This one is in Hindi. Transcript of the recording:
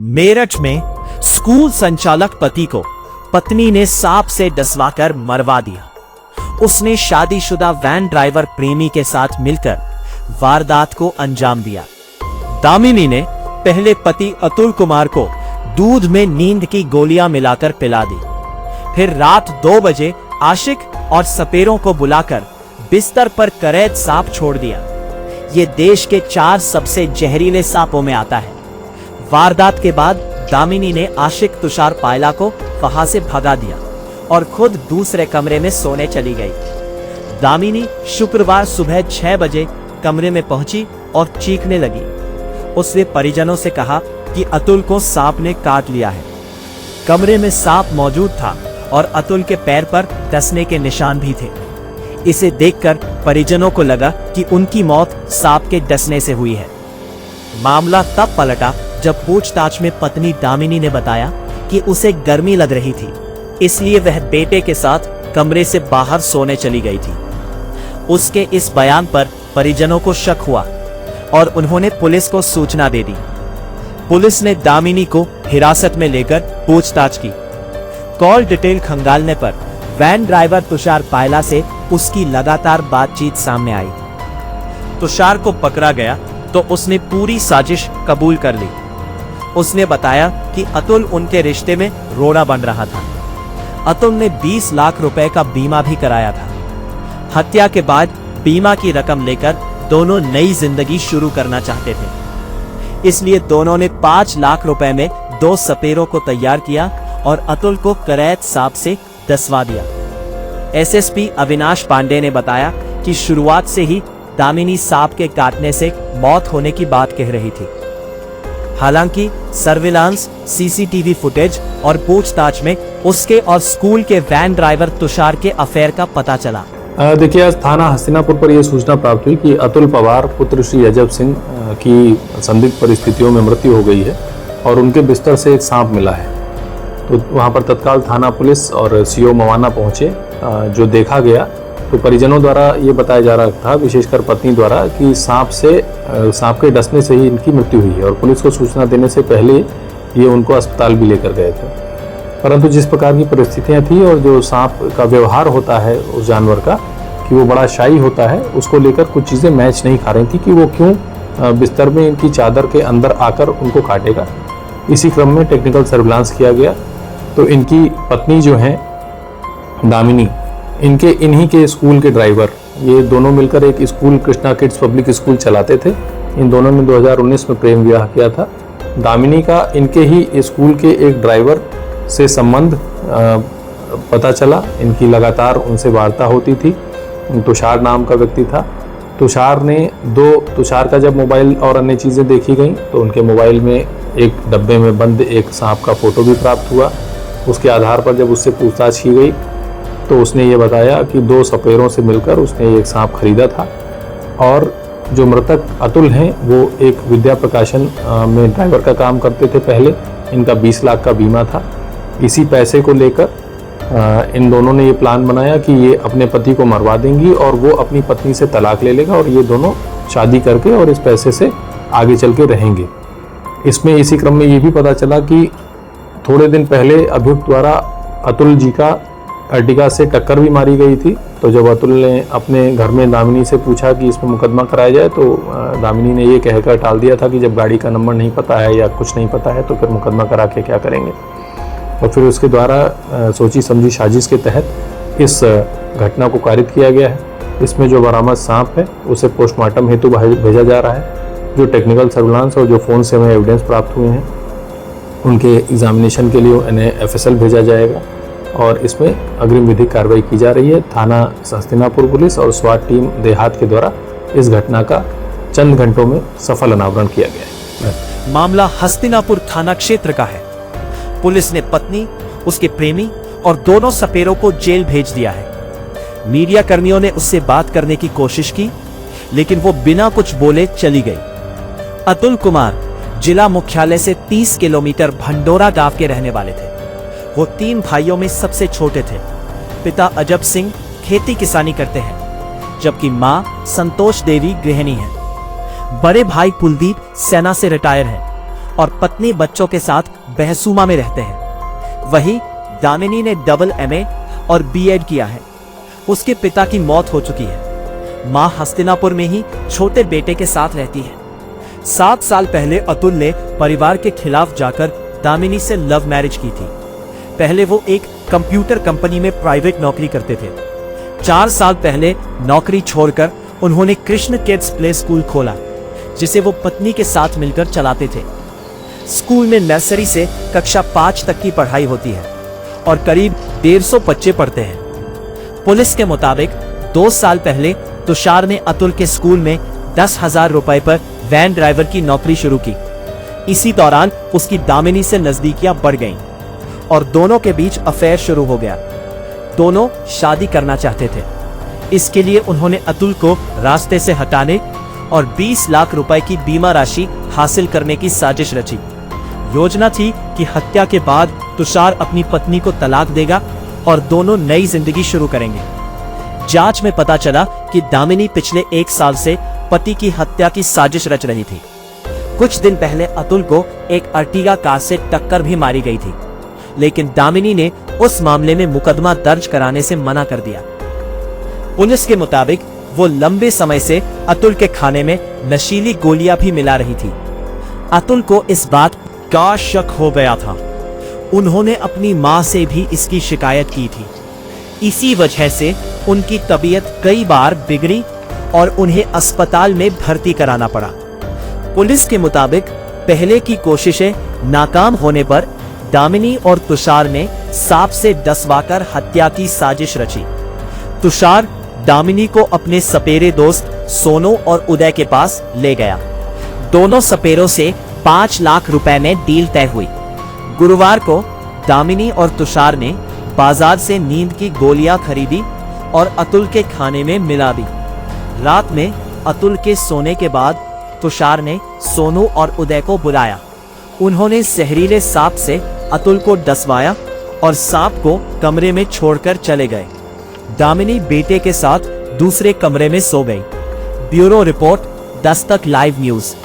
मेरठ में स्कूल संचालक पति को पत्नी ने सांप से डसवाकर मरवा दिया। उसने शादीशुदा वैन ड्राइवर प्रेमी के साथ मिलकर वारदात को अंजाम दिया। दामिनी ने पहले पति अतुल कुमार को दूध में नींद की गोलियां मिलाकर पिला दी। फिर रात 2 बजे आशिक और सपेरों को बुलाकर बिस्तर पर करैद सांप छोड़ दिया। ये देश के 4 सबसे जहरीले सांपों में आता है। वारदात के बाद दामिनी ने आशिक तुषार पायला को वहां से भगा दिया और खुद दूसरे कमरे में सोने चली गई। दामिनी शुक्रवार सुबह 6 बजे कमरे में पहुंची और चीखने लगी। उसने परिजनों से कहा कि अतुल को सांप ने काट लिया है। कमरे में सांप मौजूद था और अतुल के पैर पर डसने के निशान भी थे। इसे देखकर परिजनों को लगा कि उनकी मौत सांप के डसने से हुई है। मामला तब पलटा जब पूछताछ में पत्नी दामिनी ने बताया कि उसे गर्मी लग रही थी, इसलिए वह बेटे के साथ कमरे से बाहर सोने चली गई थी। उसके इस बयान पर परिजनों को शक हुआ और उन्होंने पुलिस को सूचना दे दी। पुलिस ने दामिनी को हिरासत में लेकर पूछताछ की। कॉल डिटेल खंगालने पर वैन ड्राइवर तुषार पायला से उसकी लगातार बातचीत सामने आई। तुषार को पकड़ा गया तो उसने पूरी साजिश कबूल कर ली। उसने बताया कि अतुल उनके रिश्ते में रोड़ा बन रहा था। अतुल ने 20 लाख रुपए का बीमा भी कराया था। हत्या के बाद बीमा की रकम लेकर दोनों नई जिंदगी शुरू करना चाहते थे, इसलिए दोनों ने 5 लाख रुपए में 2 सपेरों को तैयार किया और अतुल को करैद सांप से डसवा दिया। एसएसपी अविनाश पांडे ने बताया कि शुरुआत से ही दामिनी सांप के काटने से मौत होने की बात कह रही थी। हालांकि सर्विलांस, सीसीटीवी फुटेज और पूछताछ में उसके और स्कूल के वैन ड्राइवर तुषार के अफेयर का पता चला। देखिए, आज थाना हस्तिनापुर पर यह सूचना प्राप्त हुई कि अतुल पवार पुत्र श्री अजब सिंह की संदिग्ध परिस्थितियों में मृत्यु हो गई है और उनके बिस्तर से एक सांप मिला है। तो वहां पर तत्काल थाना पुलिस और सीओ मवाना पहुंचे। जो देखा गया तो परिजनों द्वारा ये बताया जा रहा था, विशेषकर पत्नी द्वारा, कि सांप के डसने से ही इनकी मृत्यु हुई है और पुलिस को सूचना देने से पहले ये उनको अस्पताल भी लेकर गए थे। परंतु जिस प्रकार की परिस्थितियां थी और जो सांप का व्यवहार होता है उस जानवर का, कि वो बड़ा शाई होता है, उसको लेकर कुछ चीज़ें मैच नहीं खा रही थी कि वो क्यों बिस्तर में इनकी चादर के अंदर आकर उनको काटेगा। इसी क्रम में टेक्निकल सर्विलांस किया गया तो इनकी पत्नी जो है दामिनी, इन्हीं के स्कूल के ड्राइवर, ये दोनों मिलकर एक school, Krishna kids public school चलाते थे। इन दोनों ने 2019 में प्रेम विवाह किया था। दामिनी का इनके ही स्कूल के एक ड्राइवर से संबंध पता चला। इनकी लगातार उनसे वार्ता होती थी। तुषार नाम का व्यक्ति था। तुषार का जब मोबाइल और अन्य चीज़ें देखी गई तो उनके मोबाइल में एक डब्बे में बंद एक सांप का फोटो भी प्राप्त हुआ। उसके आधार पर जब उससे पूछताछ की गई तो उसने ये बताया कि 2 सपेरों से मिलकर उसने एक सांप खरीदा था और जो मृतक अतुल हैं वो एक विद्या प्रकाशन में ड्राइवर का काम करते थे पहले। इनका 20 लाख का बीमा था। इसी पैसे को लेकर इन दोनों ने ये प्लान बनाया कि ये अपने पति को मरवा देंगी और वो अपनी पत्नी से तलाक ले लेगा और ये दोनों शादी करके और इस पैसे से आगे चल के रहेंगे। इसमें इसी क्रम में ये भी पता चला कि थोड़े दिन पहले अभियुक्त द्वारा अतुल जी का अर्टिगा से टक्कर भी मारी गई थी। तो जब अतुल ने अपने घर में दामिनी से पूछा कि इसमें मुकदमा कराया जाए तो दामिनी ने ये कहकर टाल दिया था कि जब गाड़ी का नंबर नहीं पता है या कुछ नहीं पता है तो फिर मुकदमा करा के क्या करेंगे। और फिर उसके द्वारा सोची समझी साजिश के तहत इस घटना को कारित किया गया है। इसमें जो बरामद सांप है उसे पोस्टमार्टम हेतु भेजा जा रहा है। जो टेक्निकल सर्विलांस और जो फ़ोन से हमें एविडेंस प्राप्त हुए हैं उनके एग्जामिनेशन के लिए इन्हें FSL भेजा जाएगा और इसमें अग्रिम विधिक कार्रवाई की जा रही है। थाना हस्तिनापुर पुलिस और स्वाट टीम देहात के द्वारा इस घटना का चंद घंटों में सफल अनावरण किया गया है। मामला हस्तिनापुर थाना क्षेत्र का है। पुलिस ने पत्नी, उसके प्रेमी और दोनों सपेरों को जेल भेज दिया है। मीडिया कर्मियों ने उससे बात करने की कोशिश की लेकिन वो बिना कुछ बोले चली गई। अतुल कुमार जिला मुख्यालय से 30 किलोमीटर भंडोरा गांव के रहने वाले थे। वो 3 भाइयों में सबसे छोटे थे। पिता अजब सिंह खेती किसानी करते हैं जबकि मां संतोष देवी गृहिणी है। बड़े भाई कुलदीप सेना से रिटायर है और पत्नी बच्चों के साथ बहसूमा में रहते हैं। वहीं दामिनी ने डबल MA और B.Ed किया है। उसके पिता की मौत हो चुकी है। मां हस्तिनापुर में ही छोटे बेटे के साथ रहती है। 7 साल पहले अतुल ने परिवार के खिलाफ जाकर दामिनी से लव मैरिज की थी। पहले वो एक कंप्यूटर कंपनी में प्राइवेट नौकरी करते थे। 4 साल पहले नौकरी छोड़कर उन्होंने कृष्ण किड्स प्ले स्कूल खोला, जिसे वो पत्नी के साथ मिलकर चलाते थे। स्कूल में नर्सरी से कक्षा 5 तक की पढ़ाई होती है और करीब 150 बच्चे पढ़ते हैं। पुलिस के मुताबिक 2 साल पहले तुषार ने अतुल के स्कूल में 10,000 रुपए पर वैन ड्राइवर की नौकरी शुरू की। इसी दौरान उसकी दामिनी से नजदीकियां बढ़ गईं और दोनों के बीच अफेयर शुरू हो गया। दोनों शादी करना चाहते थे। इसके लिए उन्होंने अतुल को रास्ते से हटाने और 20 लाख रुपए की बीमा राशि हासिल करने की साजिश रची। योजना थी कि हत्या के बाद तुषार अपनी पत्नी को तलाक देगा और दोनों नई जिंदगी शुरू करेंगे। जांच में पता चला कि दामिनी पिछले 1 साल से पति की हत्या की साजिश रच रही थी। कुछ दिन पहले अतुल को एक अर्टिगा कार से टक्कर भी मारी गई थी, लेकिन दामिनी ने उस मामले में मुकदमा दर्ज कराने से मना कर दिया। पुलिस के मुताबिक वो लंबे समय से अतुल के खाने में नशीली गोलियां भी मिला रही थी। अतुल को इस बात का शक हो गया था। उन्होंने अपनी मां से भी इसकी शिकायत की थी। इसी वजह से उनकी तबीयत कई बार बिगड़ी और उन्हें अस्पताल में भर्ती कराना पड़ा। पुलिस के मुताबिक पहले की कोशिशें नाकाम होने पर दामिनी और तुषार ने सांप से डसवाकर हत्या की साजिश रची। तुषार दामिनी को अपने सपेरे दोस्त सोनू और उदय के पास ले गया। दोनों सपेरों से 5 लाख रुपए में डील तय हुई। गुरुवार को दामिनी और तुषार ने बाजार से नींद की गोलियां खरीदी और अतुल के खाने में मिला दी। रात में अतुल के सोने के बाद तुषार ने सोनू और उदय को बुलाया। उन्होंने जहरीले सांप से अतुल को डसवाया और सांप को कमरे में छोड़कर चले गए। दामिनी बेटे के साथ दूसरे कमरे में सो गई। Bureau report, Dastak live news.